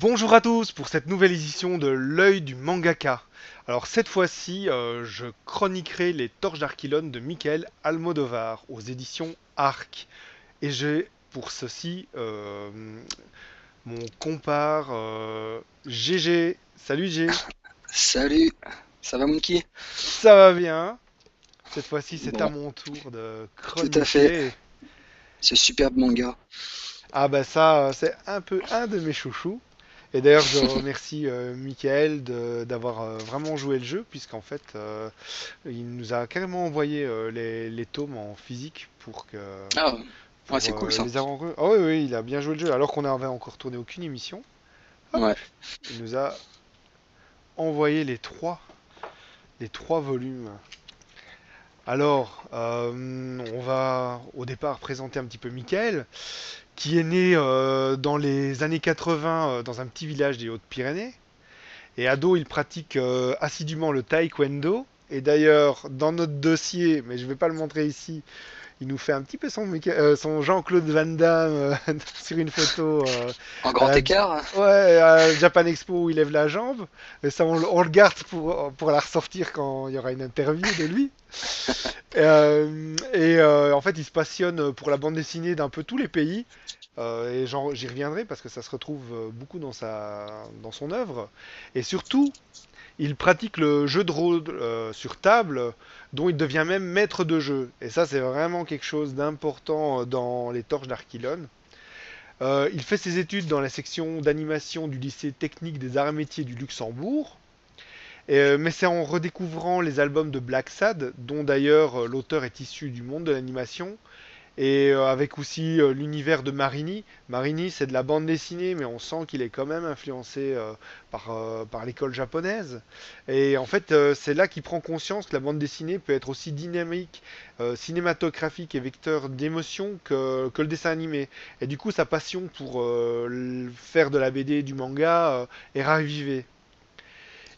Bonjour à tous pour cette nouvelle édition de l'œil du mangaka. Alors cette fois-ci, je chroniquerai les Torches d'Archilon de Michael Almodovar aux éditions Arc. Et j'ai pour ceci mon compare GG. Salut G. Salut, ça va Monkey? Ça va bien. Cette fois-ci, c'est à Bon, mon tour de tout à fait, chroniquer. ce superbe manga. Ah bah ça, c'est un peu un de mes chouchous. Et d'ailleurs, je remercie Michael d'avoir vraiment joué le jeu, puisqu'en fait, il nous a carrément envoyé les tomes en physique Ah, ouais, pour c'est cool ça. les avoir. Ah oui, oui, il a bien joué le jeu, alors qu'on n'avait encore tourné aucune émission. Hop, Ouais, il nous a envoyé les trois volumes. Alors, on va au départ présenter un petit peu Michael, qui est né dans les années 80 dans un petit village des Hautes-Pyrénées. Et ado, il pratique assidûment le taekwondo. Et d'ailleurs, dans notre dossier, mais je ne vais pas le montrer ici, il nous fait un petit peu son Jean-Claude Van Damme sur une photo en à grand écart. à la Japan Expo où il lève la jambe. Et ça, on le garde pour la ressortir quand il y aura une interview de lui. En fait, il se passionne pour la bande dessinée d'un peu tous les pays. J'y reviendrai parce que ça se retrouve beaucoup dans son œuvre. Et surtout, il pratique le jeu de rôle sur table, dont il devient même maître de jeu. Et ça, c'est vraiment quelque chose d'important dans les Torches d'Archilon. Il fait ses études dans la section d'animation du lycée technique des arts et métiers du Luxembourg. Mais c'est en redécouvrant les albums de Black Sad, dont d'ailleurs l'auteur est issu du monde de l'animation, et avec aussi l'univers de Marini. Marini, c'est de la bande dessinée, mais on sent qu'il est quand même influencé par l'école japonaise. Et en fait, c'est là qu'il prend conscience que la bande dessinée peut être aussi dynamique, cinématographique et vecteur d'émotion que le dessin animé. Et du coup, sa passion pour faire de la BD, du manga, est ravivée.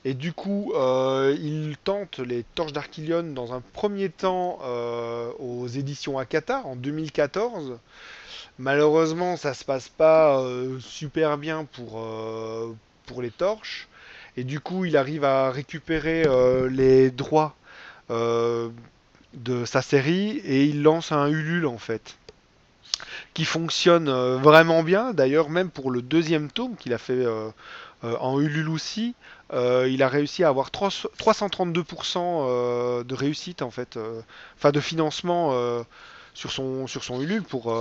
Et du coup, il tente les Torches d'Archilion dans un premier temps aux éditions Akata en 2014. Malheureusement, ça se passe pas super bien pour les Torches. Et du coup, il arrive à récupérer les droits euh, de sa série et il lance un Ulule en fait, qui fonctionne vraiment bien. D'ailleurs, même pour le deuxième tome qu'il a fait en Ulule aussi, il a réussi à avoir 332% de réussite en fait, enfin de financement sur son Ulule pour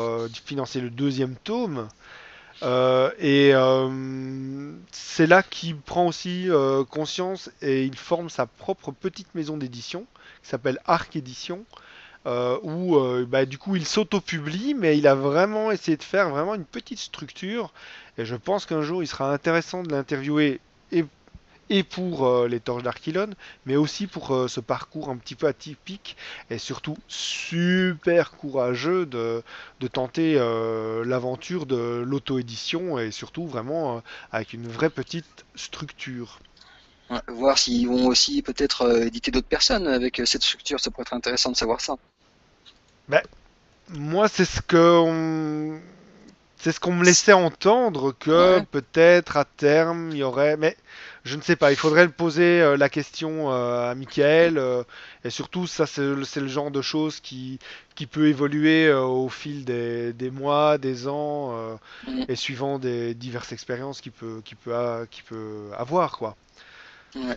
financer le deuxième tome. C'est là qu'il prend aussi conscience et il forme sa propre petite maison d'édition qui s'appelle Arc Édition, où bah, du coup il s'auto-publie, mais il a vraiment essayé de faire vraiment une petite structure. Et je pense qu'un jour il sera intéressant de l'interviewer et, et pour les Torches d'Archilon, mais aussi pour ce parcours un petit peu atypique et surtout super courageux de tenter l'aventure de l'auto-édition et surtout vraiment avec une vraie petite structure. Ouais, voir s'ils vont aussi peut-être éditer d'autres personnes avec cette structure, ça pourrait être intéressant de savoir ça. Ben, moi, c'est ce qu'on me laissait entendre que Ouais, peut-être à terme il y aurait, mais je ne sais pas. Il faudrait le poser la question à Michael et surtout ça c'est le genre de choses qui peut évoluer au fil des mois, des ans mm, et suivant des diverses expériences qu'il peut avoir quoi. ouais.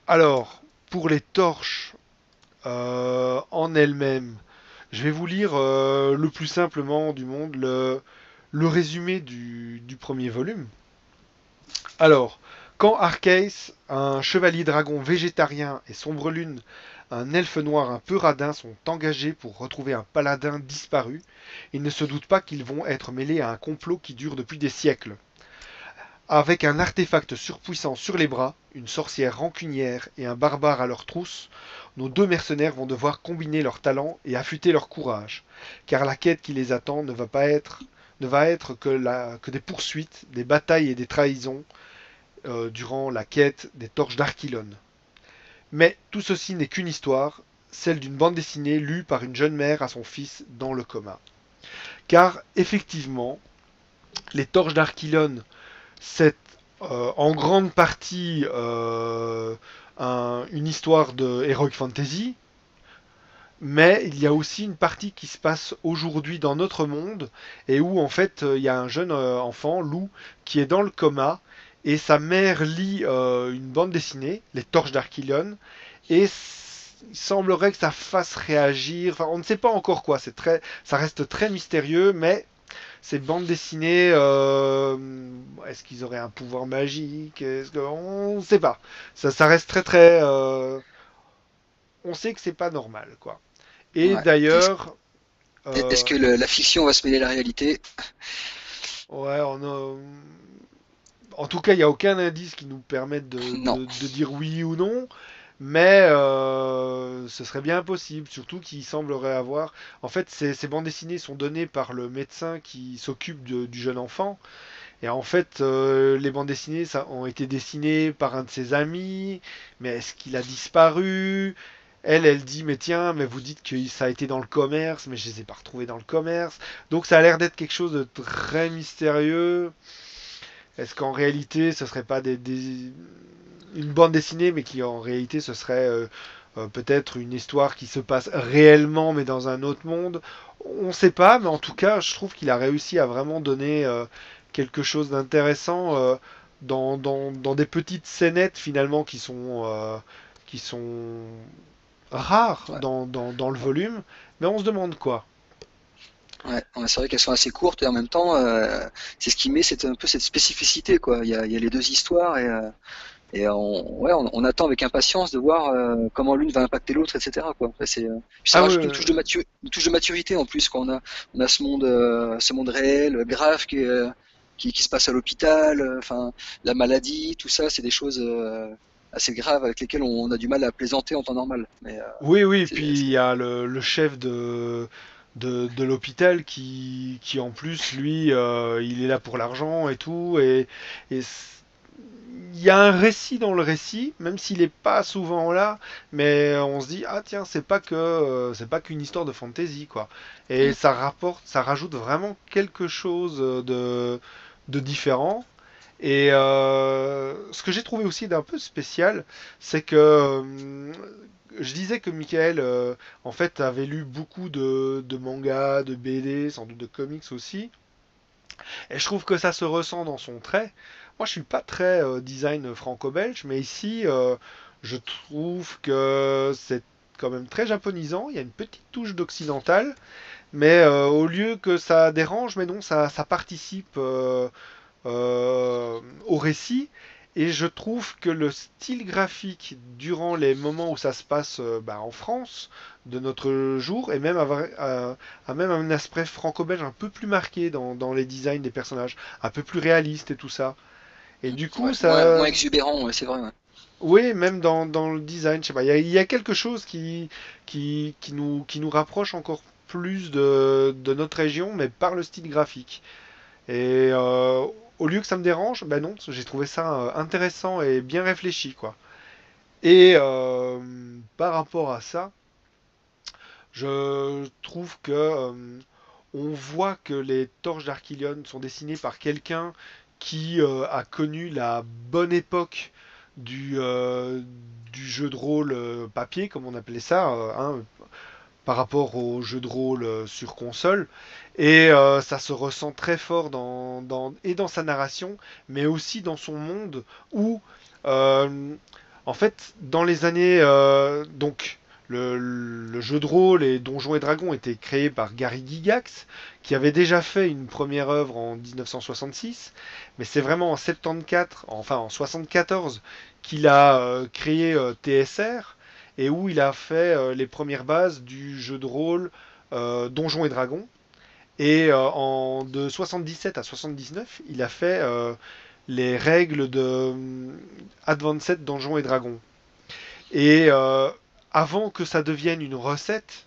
Alors pour les torches en elles-mêmes. Je vais vous lire le plus simplement du monde le résumé du premier volume. Alors, quand Arceus, un chevalier dragon végétarien, et Sombrelune, un elfe noir un peu radin, sont engagés pour retrouver un paladin disparu, ils ne se doutent pas qu'ils vont être mêlés à un complot qui dure depuis des siècles. Avec un artefact surpuissant sur les bras, une sorcière rancunière et un barbare à leur trousse, nos deux mercenaires vont devoir combiner leurs talents et affûter leur courage, car la quête qui les attend ne va être que des poursuites, des batailles et des trahisons durant la quête des torches d'Archilon. Mais tout ceci n'est qu'une histoire, celle d'une bande dessinée lue par une jeune mère à son fils dans le coma. Car effectivement, les Torches d'Archilon, c'est en grande partie une histoire de Heroic Fantasy, mais il y a aussi une partie qui se passe aujourd'hui dans notre monde et où en fait il y a un jeune enfant, Lou, qui est dans le coma et sa mère lit une bande dessinée, Les Torches d'Archilon, et il semblerait que ça fasse réagir. Enfin, on ne sait pas encore quoi. Ça reste très mystérieux, mais ces bandes dessinées, est-ce qu'ils auraient un pouvoir magique? On ne sait pas. Ça reste très très. On sait que c'est pas normal, quoi. Et Ouais. d'ailleurs, Est-ce que euh, la fiction va se mêler à la réalité? ouais, en tout cas, il n'y a aucun indice qui nous permette Non. de dire oui ou non. Mais ce serait bien possible, surtout qu'il semblerait avoir. En fait, ces bandes dessinées sont données par le médecin qui s'occupe du jeune enfant. Et en fait, les bandes dessinées ça, ont été dessinées par un de ses amis. Mais est-ce qu'il a disparu? Elle dit, mais tiens, mais vous dites que ça a été dans le commerce, mais je les ai pas retrouvés dans le commerce. Donc ça a l'air d'être quelque chose de très mystérieux. Est-ce qu'en réalité, ce serait pas une bande dessinée, mais qui en réalité, ce serait peut-être une histoire qui se passe réellement, mais dans un autre monde? On ne sait pas, mais en tout cas, je trouve qu'il a réussi à vraiment donner quelque chose d'intéressant dans des petites scénettes finalement qui sont rares Ouais. dans le volume. Mais on se demande quoi. Ouais, ouais, c'est vrai qu'elles sont assez courtes et en même temps, c'est ce qui met un peu cette spécificité, quoi. Il y a les deux histoires ouais, on attend avec impatience de voir comment l'une va impacter l'autre, etc., quoi. Enfin, puis ça Ah oui, rajoute une touche de maturité en plus quand on a ce monde réel, grave qui se passe à l'hôpital, enfin la maladie, tout ça, c'est des choses assez graves avec lesquelles on a du mal à plaisanter en temps normal. oui, oui, C'est, puis il y a le chef de l'hôpital qui en plus, lui, il est là pour l'argent et tout, et il y a un récit dans le récit, même s'il n'est pas souvent là, mais on se dit, ah tiens, c'est pas qu'une histoire de fantasy, quoi. Et Mm. ça rajoute vraiment quelque chose de différent. Et ce que j'ai trouvé aussi d'un peu spécial, c'est que je disais que Michael, en fait, avait lu beaucoup de mangas, de BD, sans doute de comics aussi. Et je trouve que ça se ressent dans son trait. Moi, je suis pas très design franco-belge, mais ici, je trouve que c'est quand même très japonisant. Il y a une petite touche d'occidental, mais au lieu que ça dérange, mais non, ça participe au récit. Et je trouve que le style graphique durant les moments où ça se passe en France de notre jour, et même a même un aspect franco-belge un peu plus marqué dans les designs des personnages, un peu plus réaliste et tout ça. Et du coup, Ouais, moins ça, exubérant, ouais, c'est vrai. Ouais. oui, même dans le design, je sais pas, il y a quelque chose qui nous rapproche encore plus de notre région, mais par le style graphique. Et au lieu que ça me dérange, ben non, j'ai trouvé ça intéressant et bien réfléchi, quoi. Et par rapport à ça, je trouve que on voit que les torches d'Archilion sont dessinées par quelqu'un qui a connu la bonne époque du, euh, du jeu de rôle papier, comme on appelait ça, par rapport au jeu de rôle sur console. Et ça se ressent très fort et dans sa narration, mais aussi dans son monde où, euh, en fait, dans les années... donc, le jeu de rôle et Donjons et Dragons était créé par Gary Gygax, qui avait déjà fait une première œuvre en 1966, mais c'est vraiment en 74, enfin en 74, qu'il a créé TSR, et où il a fait les premières bases du jeu de rôle Donjons et Dragons. Et de 77 à 79, il a fait les règles de Advanced Donjons et Dragons. Et avant que ça devienne une recette,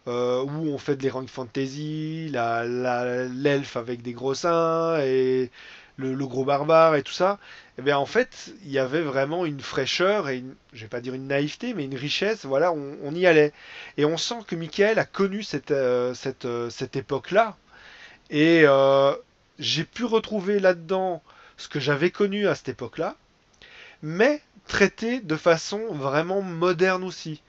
où on fait de l'Heroic Fantasy, l'elfe avec des gros seins et le gros barbare et tout ça, eh bien en fait, il y avait vraiment une fraîcheur et je vais pas dire une naïveté, mais une richesse. Voilà, on y allait. Et on sent que Michael a connu cette époque-là. Et j'ai pu retrouver là-dedans ce que j'avais connu à cette époque-là, mais traité de façon vraiment moderne aussi.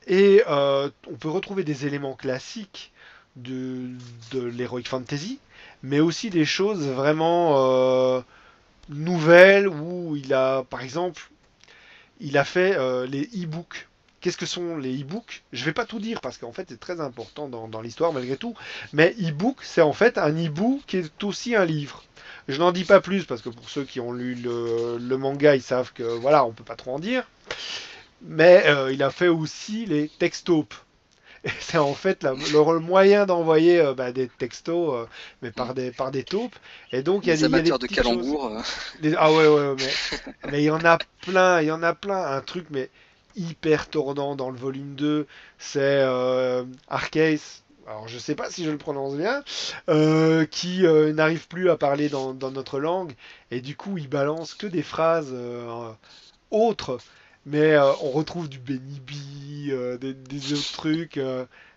Et on peut retrouver des éléments classiques de, de l'Heroic Fantasy, mais aussi des choses vraiment nouvelles où il a, par exemple, il a fait les e-books. Qu'est-ce que sont les e-books? Je vais pas tout dire parce qu'en fait c'est très important dans l'histoire malgré tout. Mais e-book, c'est en fait un e-book qui est aussi un livre. Je n'en dis pas plus parce que pour ceux qui ont lu le manga, ils savent que voilà, on peut pas trop en dire. Mais il a fait aussi les textopes. Et c'est en fait le moyen d'envoyer des textos, mais par des taupes. Et donc Les il y a des amateurs de petites choses. calembours. Ah ouais, ouais, ouais, mais il y en a plein, il y en a plein. Un truc, mais hyper tordant dans le volume 2, c'est Arceus. Alors je sais pas si je le prononce bien, qui n'arrive plus à parler dans notre langue, et du coup il balance que des phrases autres, mais on retrouve du Benibi, des autres trucs,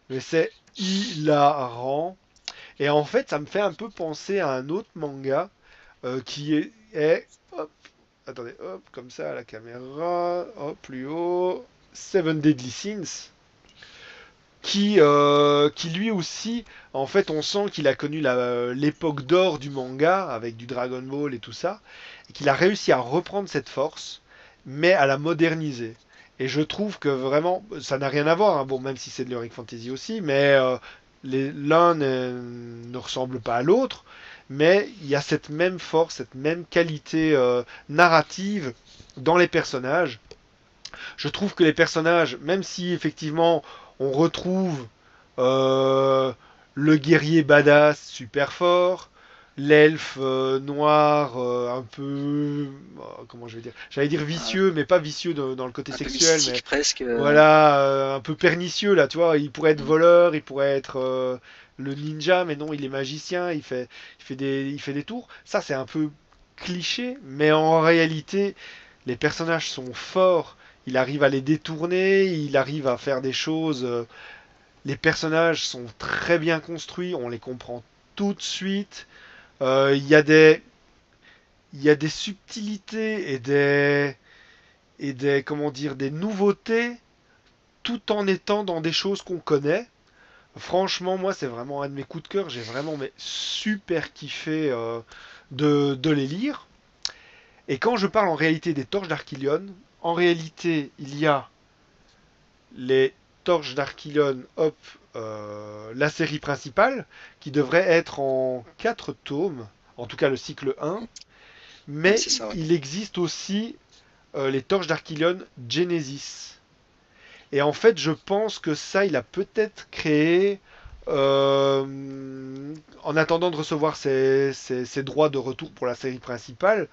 mais c'est hilarant. Et en fait ça me fait un peu penser à un autre manga hop, attendez, hop, comme ça à la caméra, hop, plus haut, Seven Deadly Sins, qui lui aussi, en fait, on sent qu'il a connu l'époque d'or du manga avec du Dragon Ball et tout ça, et qu'il a réussi à reprendre cette force, mais à la moderniser. Et je trouve que vraiment, ça n'a rien à voir, hein, bon, même si c'est de l'Heroic Fantasy aussi, mais l'un ne ressemble pas à l'autre, mais il y a cette même force, cette même qualité narrative dans les personnages. Je trouve que les personnages, même si effectivement on retrouve euh, le guerrier badass super fort, l'elfe noir un peu, comment je vais dire, j'allais dire vicieux, mais pas vicieux dans le côté Un peu sexuel, mais mystique presque. voilà, un peu pernicieux là, tu vois. Il pourrait être Mm. voleur, il pourrait être le ninja, mais non, il est magicien, il fait des tours. Ça, c'est un peu cliché, mais en réalité, les personnages sont forts. Il arrive à les détourner, il arrive à faire des choses. Les personnages sont très bien construits, on les comprend tout de suite. Il y a il y a des subtilités et des, comment dire, des nouveautés tout en étant dans des choses qu'on connaît. Franchement, moi, c'est vraiment un de mes coups de cœur. J'ai vraiment mais, super kiffé de les lire. Et quand je parle en réalité des torches d'Archilion, en réalité, il y a les torches d'Archilion, hop, la série principale, qui devrait être en 4 tomes, en tout cas le cycle 1. Ouais, Mais c'est ça, ouais. il existe aussi les torches d'Archilion Genesis. Et en fait, je pense que ça, il a peut-être créé, en attendant de recevoir ses droits de retour pour la série principale,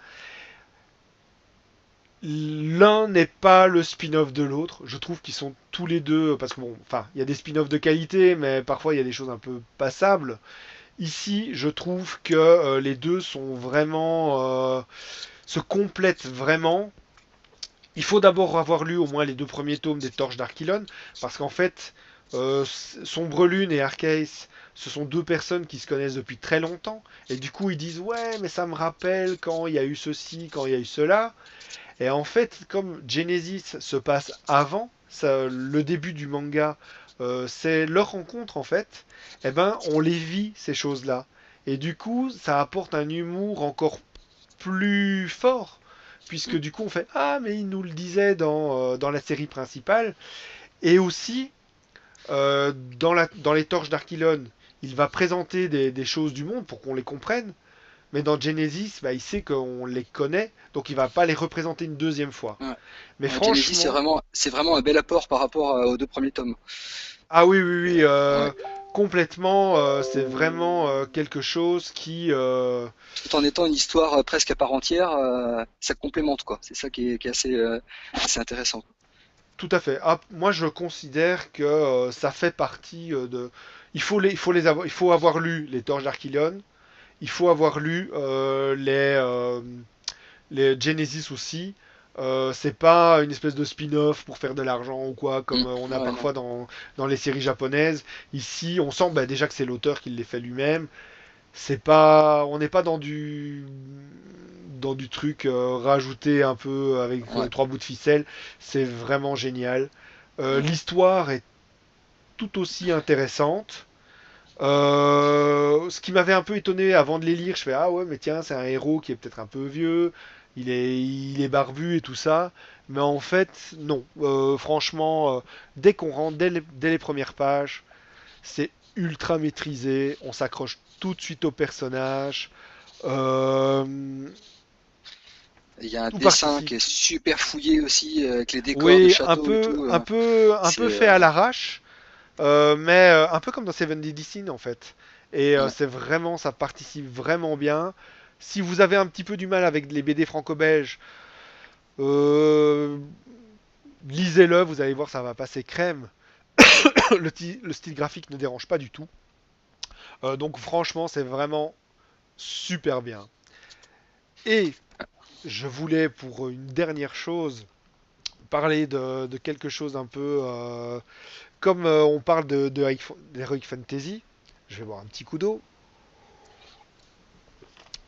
l'un n'est pas le spin-off de l'autre. Je trouve qu'ils sont tous les deux, parce que bon, enfin, il y a des spin-offs de qualité, mais parfois il y a des choses un peu passables. Ici, je trouve que les deux sont vraiment, se complètent vraiment. Il faut d'abord avoir lu au moins les deux premiers tomes des Torches d'Archilon, parce qu'en fait, Sombrelune et Arceus, ce sont deux personnes qui se connaissent depuis très longtemps, et du coup ils disent ouais, mais ça me rappelle quand il y a eu ceci, quand il y a eu cela. Et en fait, comme Genesis se passe avant le début du manga, c'est leur rencontre en fait, eh ben on les vit ces choses-là. Et du coup, ça apporte un humour encore plus fort, puisque du coup on fait ah mais il nous le disait dans la série principale, et aussi dans les torches d'Archilon, il va présenter des choses du monde pour qu'on les comprenne, mais dans Genesis, bah, il sait qu'on les connaît, donc il va pas les représenter une deuxième fois. Ouais. Mais Ouais, Genesis, franchement, c'est vraiment un bel apport par rapport aux deux premiers tomes. ah oui, oui, oui, Ouais. complètement, c'est vraiment quelque chose qui, Tout en étant une histoire presque à part entière, ça complémente quoi. C'est ça qui est assez intéressant. tout à fait. Ah, moi, je considère que ça fait partie de. Il faut avoir lu les Torches d'Archilion. Il faut avoir lu les Genesis aussi. C'est pas une espèce de spin-off pour faire de l'argent ou quoi, comme on a Ouais, non. parfois dans les séries japonaises. Ici, on sent bah, déjà que c'est l'auteur qui les fait lui-même. C'est pas, on n'est pas dans du truc rajouté un peu avec Ouais. trois bouts de ficelle. C'est vraiment génial. Mm. L'histoire est tout aussi intéressante. Ce qui m'avait un peu étonné avant de les lire, je fais ah ouais mais tiens c'est un héros qui est peut-être un peu vieux, il est barbu et tout ça, mais en fait non. Franchement, dès qu'on rentre dès les premières pages, c'est ultra maîtrisé, on s'accroche tout de suite au personnage, euh, Il y a un tout dessin qui participe. est super fouillé aussi, avec les décors de Oui, château et tout. un peu C'est fait à l'arrache. Mais un peu comme dans Seven Deadly Sins en fait. Et ouais. c'est vraiment, ça participe vraiment bien. Si vous avez un petit peu du mal avec les BD franco-belges, euh, lisez-le, vous allez voir, ça va passer crème. Le style graphique ne dérange pas du tout. Donc franchement, c'est vraiment super bien. Et je voulais, pour une dernière chose, parler de quelque chose un peu... comme on parle d'Heroic Fantasy, je vais boire un petit coup d'eau.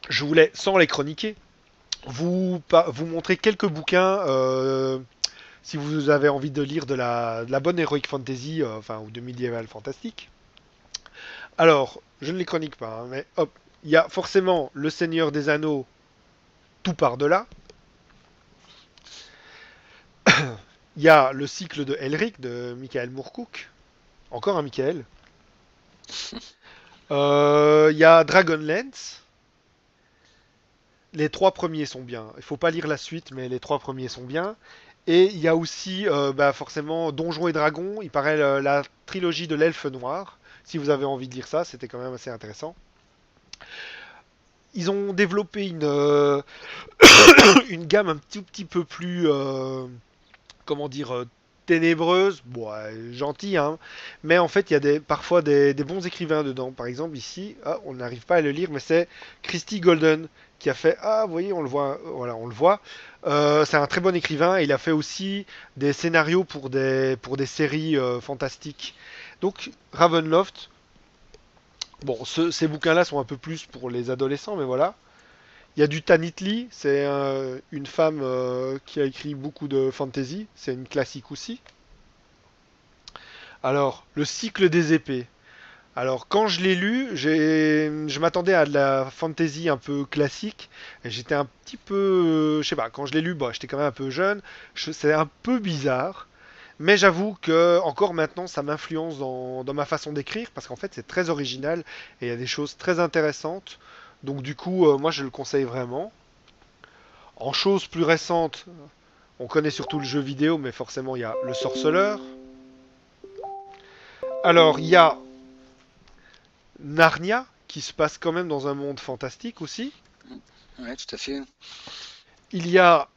Je voulais, sans les chroniquer, vous montrer quelques bouquins si vous avez envie de lire de la bonne heroic fantasy, enfin ou de médiéval fantastique. Alors, je ne les chronique pas, hein, mais hop, il y a forcément Le Seigneur des Anneaux, tout par delà. Il y a le cycle de Elric de Michael Moorcook, encore un Michael. Il y a Dragonlance. Les trois premiers sont bien. Il faut pas lire la suite, mais les trois premiers sont bien. Et il y a aussi bah, forcément Donjons et Dragons. Il paraît la trilogie de l'Elfe Noir. Si vous avez envie de lire ça, c'était quand même assez intéressant. Ils ont développé une gamme un tout petit peu plus, comment dire, ténébreuse. Bon, gentil, hein. Mais en fait, il y a parfois des bons écrivains dedans. Par exemple, ici, ah, on n'arrive pas à le lire, mais c'est Christy Golden qui a fait. Ah, vous voyez, on le voit. Voilà, on le voit. C'est un très bon écrivain. Il a fait aussi des scénarios pour des séries fantastiques. Donc, Ravenloft. Bon, ces bouquins-là sont un peu plus pour les adolescents, mais voilà. Il y a du Tanitli, c'est une femme qui a écrit beaucoup de fantasy, c'est une classique aussi. Alors, le cycle des épées. Alors, quand je l'ai lu, je m'attendais à de la fantasy un peu classique, et j'étais un petit peu, je sais pas, quand je l'ai lu, bah, j'étais quand même un peu jeune, c'est un peu bizarre, mais j'avoue que encore maintenant, ça m'influence dans ma façon d'écrire, parce qu'en fait, c'est très original, et il y a des choses très intéressantes, donc du coup, moi, je le conseille vraiment. En choses plus récentes, on connaît surtout le jeu vidéo, mais forcément, il y a le sorceleur. Alors, il y a Narnia, qui se passe quand même dans un monde fantastique aussi. Ouais, tout à fait. Il y a...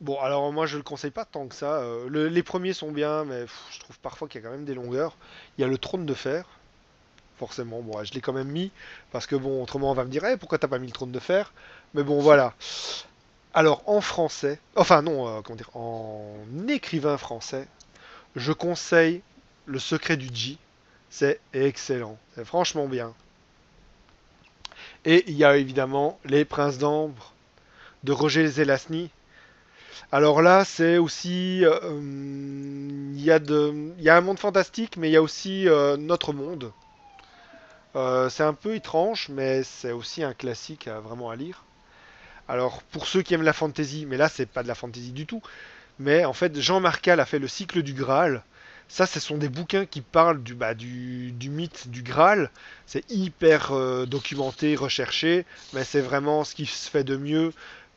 Bon, alors moi je le conseille pas tant que ça. Les premiers sont bien, mais je trouve parfois qu'il y a quand même des longueurs. Il y a le trône de fer, forcément. Bon, je l'ai quand même mis, parce que bon, autrement on va me dire, eh, pourquoi t'as pas mis le trône de fer? Mais bon, voilà. Alors en français, enfin non, comment dire, en écrivain français, je conseille Le secret du G. C'est excellent, c'est franchement bien. Et il y a évidemment Les Princes d'Ambre de Roger Zelazny. Alors là, c'est aussi. Il y a un monde fantastique, mais il y a aussi notre monde. C'est un peu étrange, mais c'est aussi un classique vraiment à lire. Alors, pour ceux qui aiment la fantasy, mais là, c'est pas de la fantasy du tout. Mais en fait, Jean Marcal a fait le cycle du Graal. Ça, ce sont des bouquins qui parlent du mythe du Graal. C'est hyper documenté, recherché, mais c'est vraiment ce qui se fait de mieux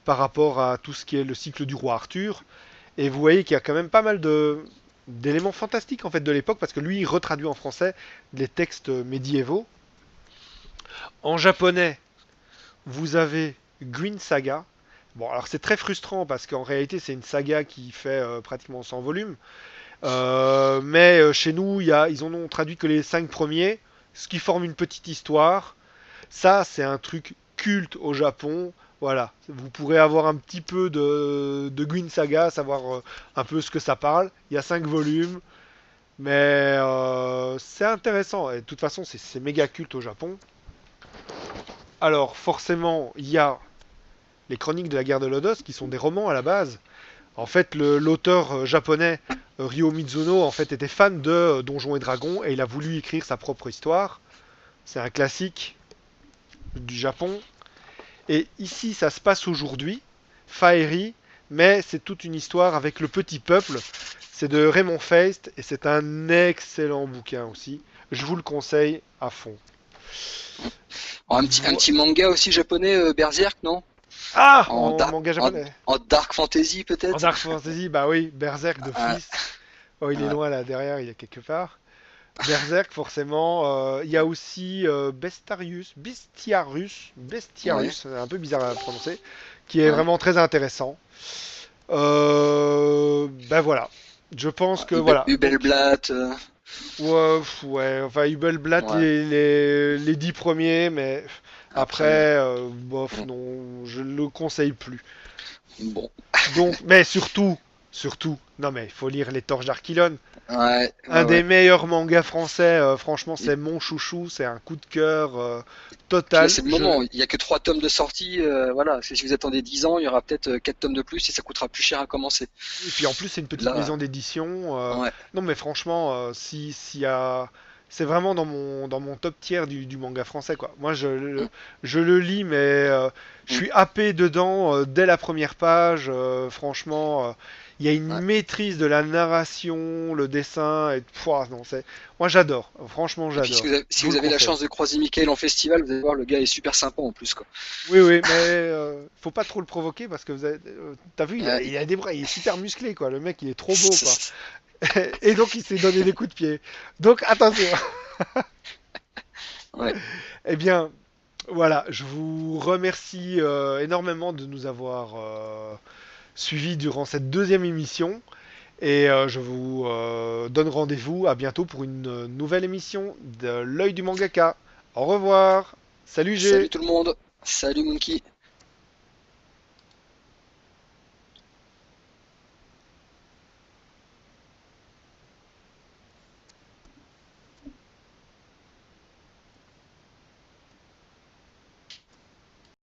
par rapport à tout ce qui est le cycle du roi Arthur. Et vous voyez qu'il y a quand même pas mal d'éléments fantastiques en fait de l'époque parce que lui il retraduit en français les textes médiévaux. En japonais, vous avez Green Saga. Bon, alors c'est très frustrant parce qu'en réalité c'est une saga qui fait pratiquement 100 volumes. Mais chez nous, ils en ont traduit que les 5 premiers, ce qui forme une petite histoire. Ça, c'est un truc culte au Japon. Voilà, vous pourrez avoir un petit peu de Green Saga, savoir un peu ce que ça parle. Il y a 5 volumes, mais c'est intéressant. Et de toute façon, c'est méga culte au Japon. Alors, forcément, il y a les Chroniques de la guerre de Lodos, qui sont des romans à la base. En fait, l'auteur japonais Ryo Mizuno en fait était fan de Donjons et Dragons et il a voulu écrire sa propre histoire. C'est un classique du Japon. Et ici, ça se passe aujourd'hui, Faerie, mais c'est toute une histoire avec le petit peuple. C'est de Raymond Feist et c'est un excellent bouquin aussi. Je vous le conseille à fond. Alors, un petit manga aussi japonais, Berserk, non? Ah, En, en da- manga en, japonais. en dark fantasy En peut-être? Dark Fantasy, bah oui, Berserk Ah, d'office. Oh, il est ah, loin là derrière, il y a quelque part. Berserk, forcément. Il y a aussi ouais. Bestiarius, c'est un peu bizarre à prononcer, qui est Ouais. vraiment très intéressant. Ben voilà. Je pense Ouais, que voilà. Donc, Hubelblatt, ouais, ouais, enfin, Hubelblatt, ouais. les 10 premiers, mais après, Après, bof, bon. non, je le conseille plus. Bon. Donc, mais surtout, non mais il faut lire Les Torches d'Archilon. Ouais, Un ouais, des ouais. meilleurs mangas français, franchement, Et c'est mon chouchou, c'est un coup de cœur puis là, total. c'est le moment. Il y a que 3 tomes de sortie. Voilà. Si vous attendez 10 ans, il y aura peut-être 4 tomes de plus et ça coûtera plus cher à commencer. Et puis en plus, c'est une petite Là, maison d'édition. ouais. Non, mais franchement, s'il y a... c'est vraiment dans mon top tier du manga français, quoi. Moi, Mm, je le lis, mais je mm, suis happé dedans dès la première page. Franchement, il y a une ouais. maîtrise de la narration, le dessin, et pouah, non, c'est... Moi, j'adore. Franchement, Et puis j'adore. Je si vous vous le avez la conseille. chance de croiser Michael en festival, vous allez voir, le gars est super sympa en plus, quoi. Oui, oui, mais faut pas trop le provoquer parce que t'as vu, Ouais, il a des bras, il est super musclé, quoi. Le mec, il est trop beau, quoi. Et donc, il s'est donné des coups de pied. Donc, attention. ouais. Eh bien, voilà, je vous remercie énormément de nous avoir suivis durant cette deuxième émission. Et je vous donne rendez-vous à bientôt pour une nouvelle émission de l'œil du mangaka. Au revoir. Salut Salut G. tout le monde. Salut Monkey.